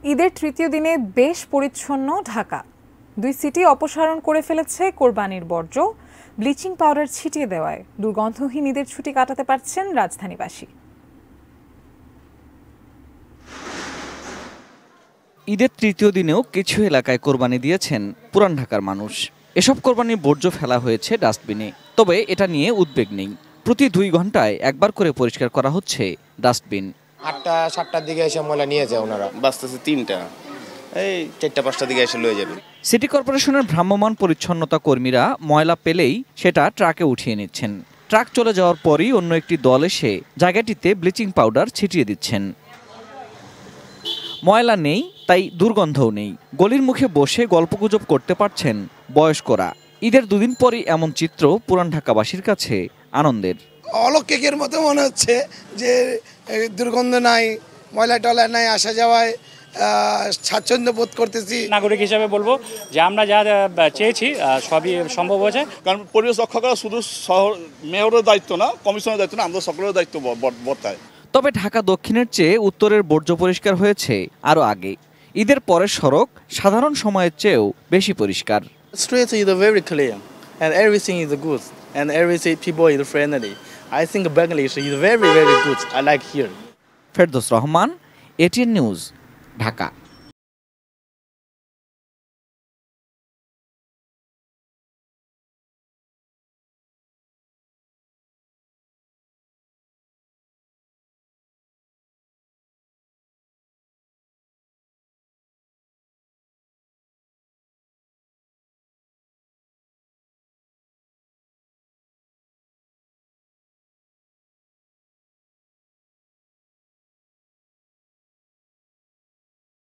ঈদের তৃতীয় দিনে বেশ পরিচ্ছন্ন ঢাকা। 2 সিটি অপসারণ করে ফেলেছে কোরবানির বর্জ্য। ব্লিচিং পাউডার ছিটিয়ে দেওয়ায় দুর্গন্ধহীন ঈদের ছুটি কাটাতে পারছেন রাজধানীবাসী। ঈদের তৃতীয় দিনেও কিছু এলাকায় কোরবানি দিয়েছেন পুরান ঢাকার মানুষ। এসব কোরবানির বর্জ্য ফেলা হয়েছে ডাস্টবিনে, তবে এটা নিয়ে উদ্বেগ নেই। প্রতি 2 ঘন্টায় একবার করে পরিষ্কার করা হচ্ছে ডাস্টবিন। 8টা 7টার দিকে এসে ময়লা নিয়ে যায় ওনারা, বাঁচতেছে 3টা, এই 4টা 5টার দিকে এসে লয়ে যাবে। সিটি কর্পোরেশনের ভ্রাম্যমাণ পরিচ্ছন্নতা কর্মীরা ময়লা পেলেই সেটা ট্রাকে উঠিয়ে নিচ্ছেন। ট্রাক চলে যাওয়ার পরই অন্য একটি দল এসে জায়গাটিতে ব্লিচিং পাউডার ছিটিয়ে দিচ্ছেন। ময়লা নেই, তাই দুর্গন্ধও নেই। গলির মুখে বসে গল্পগুজব করতে পারছেন বয়স্করা। ঈদের 2 দিন পরই এমন চিত্র পুরান ঢাকাবাসীর কাছে আনন্দের। অলৌকিকের মতো মনে হচ্ছে যে দুর্গন্ধ নাই, ময়লা টয়লা নাই, আসা যাওয়ায় স্বাচ্ছন্দ্য বোধ করতেছি। নাগরিক হিসাবে বলবো যে আমরা যা চেয়েছি সবই সম্ভব হয়েছে। কারণ পরিবেশ রক্ষা করা শুধু শহর মেয়রের দায়িত্ব না, কমিশনের দায়িত্ব না, আমরা সকলের দায়িত্ব বর্তায়। তবে ঢাকা দক্ষিণের চেয়ে উত্তরের বর্জ্য পরিষ্কার হয়েছে আরও আগে। ঈদের পরের সড়ক সাধারণ সময়ের চেয়েও বেশি পরিষ্কার। Streets is very clean and everything is good and everything people is friendly. I think Bangladesh is very good. I like here. Ferdous Rahman, ATN news, Dhaka.